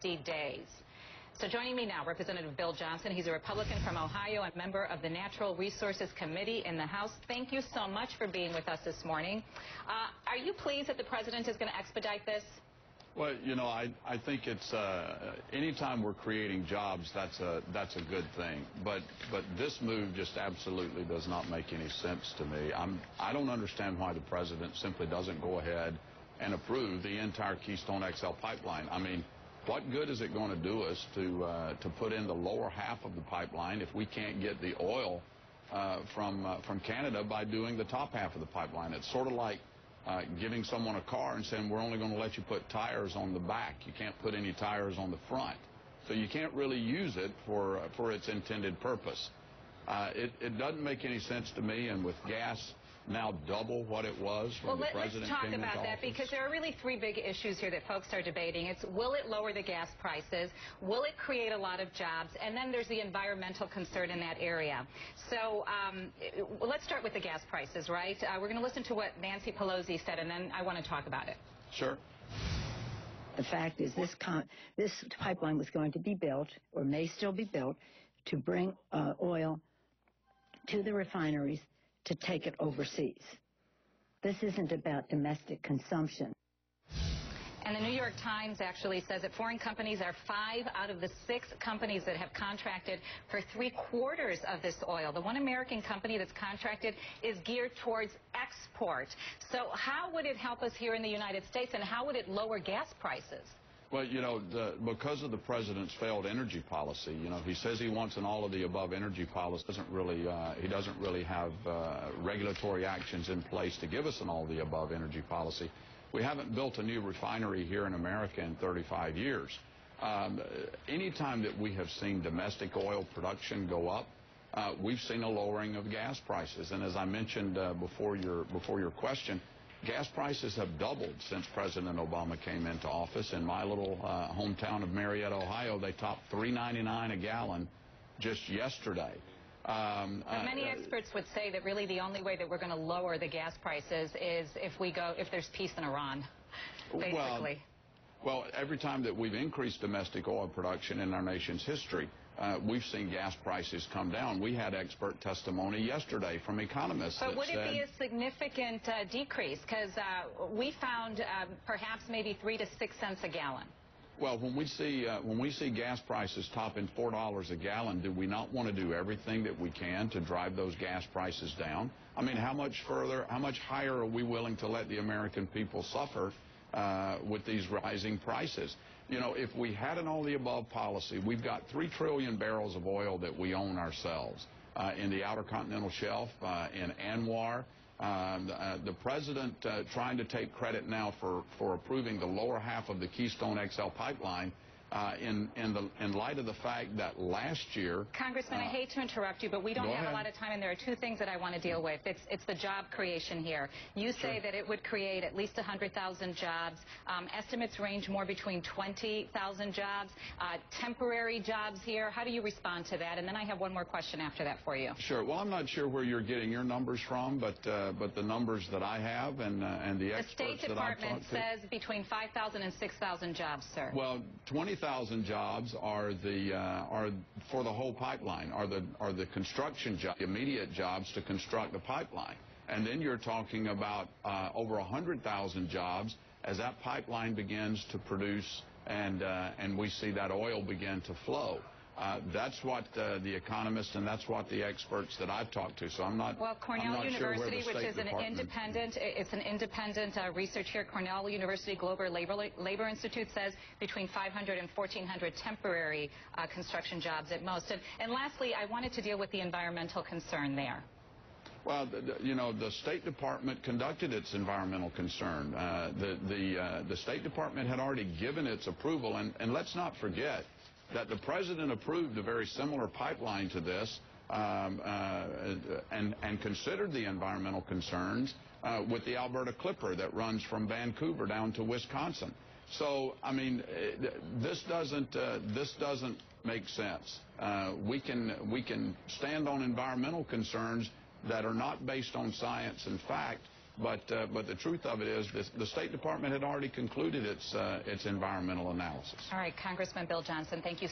60 days. So joining me now, Representative Bill Johnson. He's a Republican from Ohio and member of the Natural Resources Committee in the House. Thank you so much for being with us this morning. Are you pleased that the president is going to expedite this? Well, you know, I think it's anytime we're creating jobs, that's a good thing. But this move just absolutely does not make any sense to me. I don't understand why the president simply doesn't go ahead and approve the entire Keystone XL pipeline. I mean, what good is it going to do us to put in the lower half of the pipeline if we can't get the oil from Canada by doing the top half of the pipeline? It's sort of like giving someone a car and saying we're only going to let you put tires on the back. You can't put any tires on the front. So you can't really use it for its intended purpose. It doesn't make any sense to me, and with gas now double what it was when the president came into office. Let's talk about that, because there are really three big issues here that folks are debating. It's, will it lower the gas prices? Will it create a lot of jobs? And then there's the environmental concern in that area. So let's start with the gas prices, right? We're going to listen to what Nancy Pelosi said, and then I want to talk about it. Sure. The fact is this pipeline was going to be built, or may still be built, to bring oil to the refineries to take it overseas. This isn't about domestic consumption. And the New York Times actually says that foreign companies are 5 out of the 6 companies that have contracted for 3/4 of this oil. The one American company that's contracted is geared towards export. So how would it help us here in the United States, and how would it lower gas prices? Well, you know, because of the president's failed energy policy, you know, he says he wants an all-of-the-above energy policy. He doesn't really have regulatory actions in place to give us an all-of-the-above energy policy. We haven't built a new refinery here in America in 35 years. Anytime that we have seen domestic oil production go up, we've seen a lowering of gas prices. And as I mentioned before your question, gas prices have doubled since President Obama came into office. In my little hometown of Marietta, Ohio, they topped $3.99 a gallon just yesterday. But many experts would say that really the only way that we're going to lower the gas prices is if there's peace in Iran, basically. Well, every time that we've increased domestic oil production in our nation's history, we've seen gas prices come down. We had expert testimony yesterday from economists. But would it be a significant decrease? Because we found perhaps maybe 3 to 6 cents a gallon. Well, when we see gas prices topping $4 a gallon, do we not want to do everything that we can to drive those gas prices down? I mean, how much higher are we willing to let the American people suffer with these rising prices? You know, if we had an all-the-above policy, we've got 3 trillion barrels of oil that we own ourselves in the Outer Continental Shelf, in ANWR. The president trying to take credit now for approving the lower half of the Keystone XL pipeline in light of the fact that last year... Congressman, I hate to interrupt you, but we don't have a lot of time, and there are 2 things that I want to deal with. It's the job creation here. You say that it would create at least 100,000 jobs. Estimates range more between 20,000 jobs. Temporary jobs here. How do you respond to that? And then I have one more question after that for you. Sure. Well, I'm not sure where you're getting your numbers from, but the numbers that I have and the experts that I've talked to... The State Department says between 5,000 and 6,000 jobs, sir. Well, 20,000 jobs are for the whole pipeline, are the construction jobs, immediate jobs to construct the pipeline. And then you're talking about over 100,000 jobs as that pipeline begins to produce and we see that oil begin to flow. That's what the economists and that's what the experts that I've talked to. So I'm not. Well, Cornell University, sure which is an independent research here. Cornell University Global Labor Institute says between 500 and 1,400 temporary construction jobs at most. And lastly, I wanted to deal with the environmental concern there. Well, you know, the State Department conducted its environmental concern. The State Department had already given its approval, and let's not forget that the president approved a very similar pipeline to this and considered the environmental concerns with the Alberta Clipper that runs from Vancouver down to Wisconsin. So, I mean, this doesn't make sense. We can stand on environmental concerns that are not based on science and fact, But the truth of it is, the State Department had already concluded its environmental analysis. All right, Congressman Bill Johnson, thank you